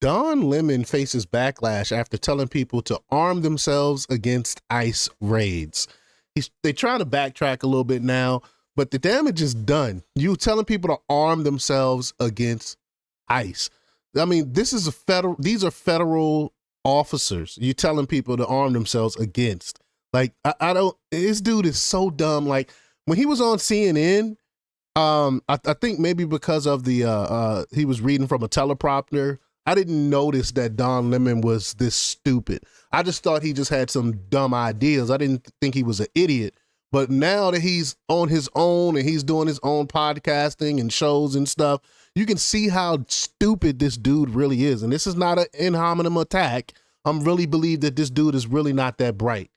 Don Lemon faces backlash after telling people to arm themselves against ICE raids. They're trying to backtrack a little bit now, but the damage is done. You telling people to arm themselves against ICE. I mean, these are federal officers. You telling people to arm themselves against. Like, I don't, this dude is so dumb. Like, when he was on CNN, I think maybe because of the, he was reading from a teleprompter, I didn't notice that Don Lemon was this stupid. I just thought he just had some dumb ideas. I didn't think he was an idiot. But now that he's on his own and he's doing his own podcasting and shows and stuff, you can see how stupid this dude really is. And this is not an in hominem attack. I really believe that this dude is really not that bright.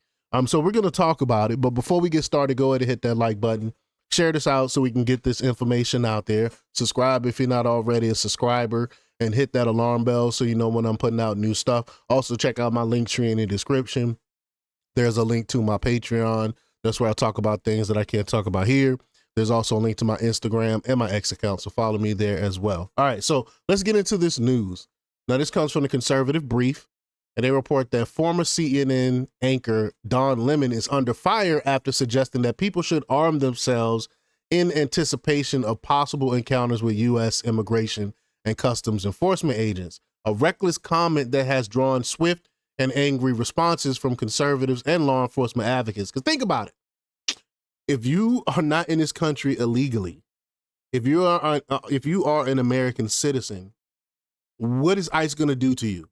So we're going to talk about it. But before we get started, go ahead and hit that like button. Share this out so we can get this information out there. Subscribe if you're not already a subscriber, and hit that alarm bell so you know when I'm putting out new stuff. Also, check out my link tree in the description. There's a link to my Patreon. That's where I talk about things that I can't talk about here. There's also a link to my Instagram and my X account, so follow me there as well. All right, so let's get into this news. Now, this comes from the Conservative Brief, and they report that former CNN anchor Don Lemon is under fire after suggesting that people should arm themselves in anticipation of possible encounters with U.S. immigration and customs enforcement agents, a reckless comment that has drawn swift and angry responses from conservatives and law enforcement advocates. Because think about it. If you are not in this country illegally, if you are an American citizen, what is ICE going to do to you?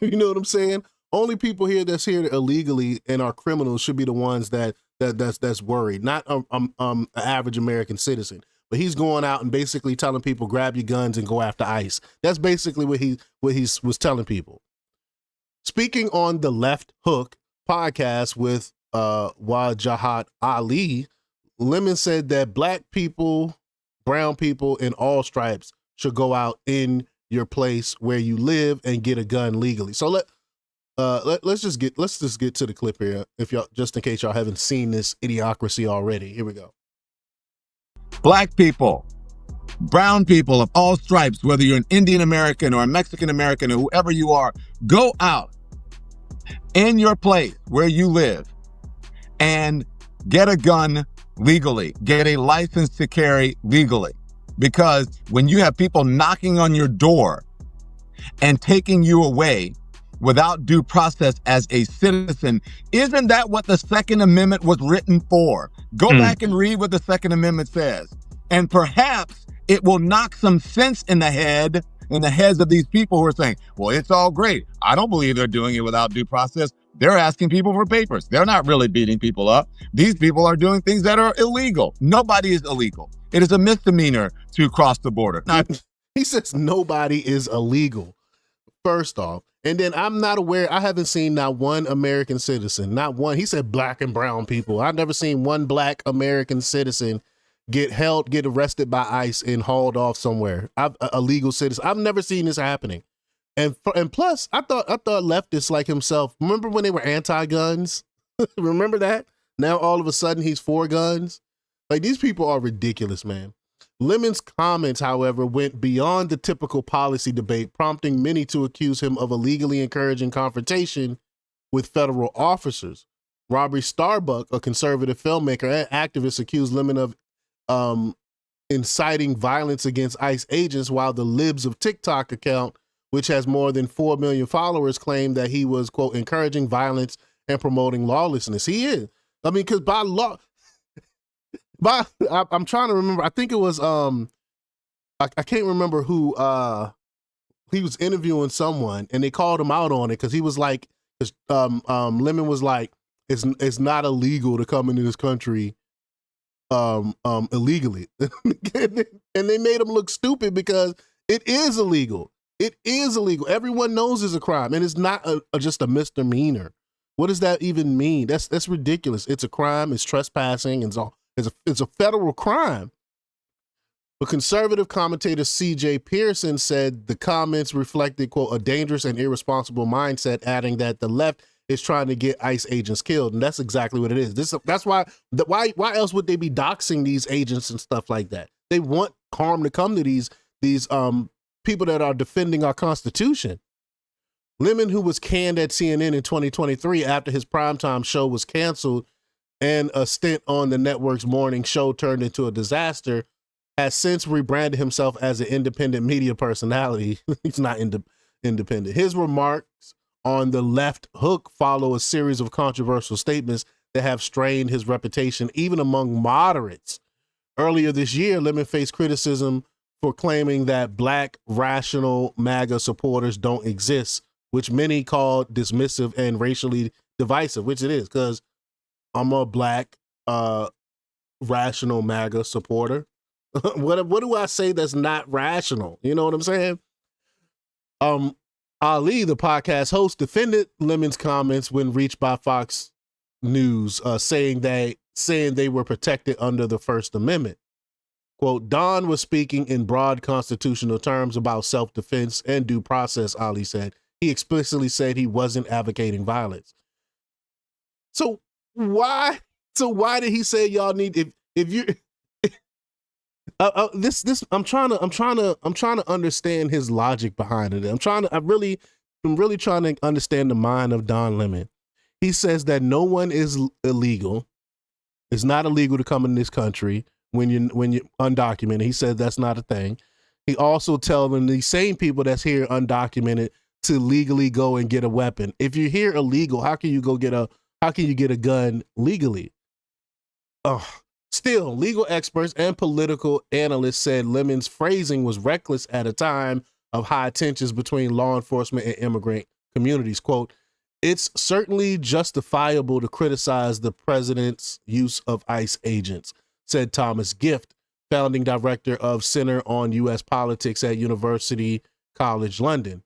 You know what I'm saying? Only people here that's here illegally and are criminals should be the ones that's worried, not an average American citizen. But he's going out and basically telling people, grab your guns and go after ICE. That's basically what he was telling people. Speaking on the Left Hook podcast with Wajahat Ali, Lemon said that black people, brown people, and all stripes should go out in your place where you live and get a gun legally. So let's just get to the clip here, if y'all, just in case y'all haven't seen this idiocracy already. Here we go. Black people, brown people of all stripes, whether you're an Indian American or a Mexican American or whoever you are, go out in your place where you live and get a gun legally, get a license to carry legally. Because when you have people knocking on your door and taking you away without due process as a citizen, isn't that what the Second Amendment was written for? Go back and read what the Second Amendment says. And perhaps it will knock some sense in the heads of these people who are saying, well, it's all great. I don't believe they're doing it without due process. They're asking people for papers. They're not really beating people up. These people are doing things that are illegal. Nobody is illegal. It is a misdemeanor to cross the border. Now, he says nobody is illegal, first off. And then I'm not aware, I haven't seen not one American citizen, not one. He said black and brown people. I've never seen one black American citizen get arrested by ICE and hauled off somewhere. A legal citizen. I've never seen this happening. And plus, I thought leftists like himself, remember when they were anti-guns? Remember that? Now all of a sudden he's for guns. Like, these people are ridiculous, man. Lemon's comments, however, went beyond the typical policy debate, prompting many to accuse him of illegally encouraging confrontation with federal officers. Robbie Starbuck, a conservative filmmaker and activist, accused Lemon of inciting violence against ICE agents, while the Libs of TikTok account, which has more than 4 million followers, claimed that he was, quote, encouraging violence and promoting lawlessness. He is. I mean, because by law... I'm trying to remember. I think it was I can't remember who he was interviewing someone and they called him out on it because he was like, Lemon was like, it's not illegal to come into this country illegally, and they made him look stupid because it is illegal. It is illegal. Everyone knows it's a crime, and it's not just a misdemeanor. What does that even mean? That's ridiculous. It's a crime. It's trespassing, and so. It's a federal crime. But conservative commentator C.J. Pearson said the comments reflected, quote, a dangerous and irresponsible mindset, adding that the left is trying to get ICE agents killed. And that's exactly what it is. That's why else would they be doxing these agents and stuff like that? They want harm to come to these people that are defending our Constitution. Lemon, who was canned at CNN in 2023 after his primetime show was canceled and a stint on the network's morning show turned into a disaster, has since rebranded himself as an independent media personality. He's not independent. His remarks on the left hook follow a series of controversial statements that have strained his reputation even among moderates. Earlier this year, Lemon faced criticism for claiming that Black rational MAGA supporters don't exist, which many called dismissive and racially divisive, which it is, because I'm a Black rational MAGA supporter. What do I say that's not rational? You know what I'm saying? Ali, the podcast host, defended Lemon's comments when reached by Fox News, saying they were protected under the First Amendment. Quote, Don was speaking in broad constitutional terms about self-defense and due process, Ali said. He explicitly said he wasn't advocating violence. So why did he say y'all need, if you I'm trying to understand his logic behind it. I'm really trying to understand the mind of Don Lemon. He says that no one is illegal. It's not illegal to come in this country when you're undocumented. He said that's not a thing. He also tells them, these same people that's here undocumented, to legally go and get a weapon. If you're here illegal, how can you get a gun legally? Still, legal experts and political analysts said Lemon's phrasing was reckless at a time of high tensions between law enforcement and immigrant communities. Quote, it's certainly justifiable to criticize the president's use of ICE agents, said Thomas Gift, founding director of Center on U.S. Politics at University College London.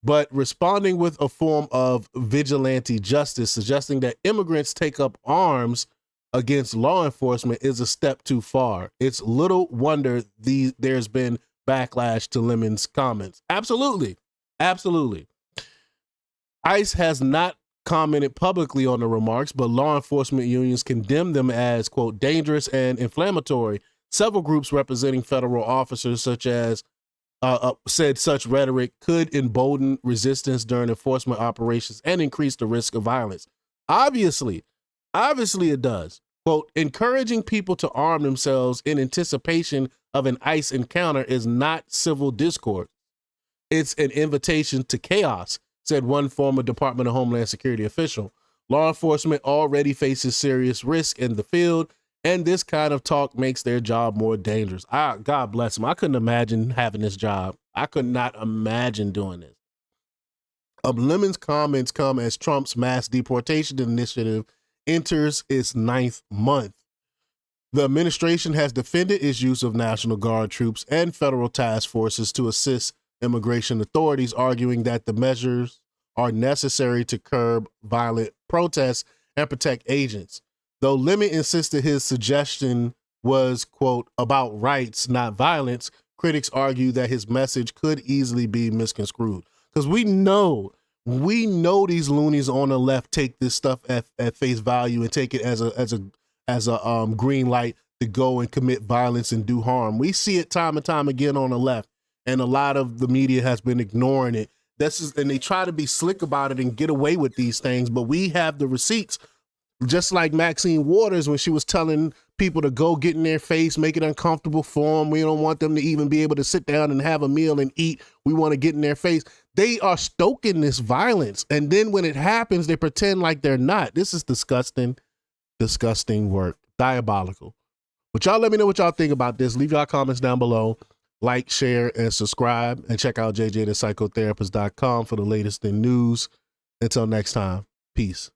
But responding with a form of vigilante justice, suggesting that immigrants take up arms against law enforcement is a step too far. It's little wonder there's been backlash to Lemon's comments. Absolutely. ICE has not commented publicly on the remarks, but law enforcement unions condemn them as, quote, dangerous and inflammatory. Several groups representing federal officers said such rhetoric could embolden resistance during enforcement operations and increase the risk of violence. Obviously it does. Quote, encouraging people to arm themselves in anticipation of an ICE encounter is not civil discourse. It's an invitation to chaos, said one former Department of Homeland Security official. Law enforcement already faces serious risk in the field, and this kind of talk makes their job more dangerous. God bless them. I couldn't imagine having this job. I could not imagine doing this. Lemon's comments come as Trump's mass deportation initiative enters its 9th month. The administration has defended its use of National Guard troops and federal task forces to assist immigration authorities, arguing that the measures are necessary to curb violent protests and protect agents. Though Lemon insisted his suggestion was, quote, about rights, not violence, critics argue that his message could easily be misconstrued. Because we know these loonies on the left take this stuff at face value and take it as a green light to go and commit violence and do harm. We see it time and time again on the left, and a lot of the media has been ignoring it. And they try to be slick about it and get away with these things, but we have the receipts. Just like Maxine Waters, when she was telling people to go get in their face, make it uncomfortable for them. We don't want them to even be able to sit down and have a meal and eat. We want to get in their face. They are stoking this violence. And then when it happens, they pretend like they're not. This is disgusting, disgusting work. Diabolical. But y'all let me know what y'all think about this. Leave y'all comments down below. Like, share, and subscribe. And check out jjthepsychotherapist.com for the latest in news. Until next time, peace.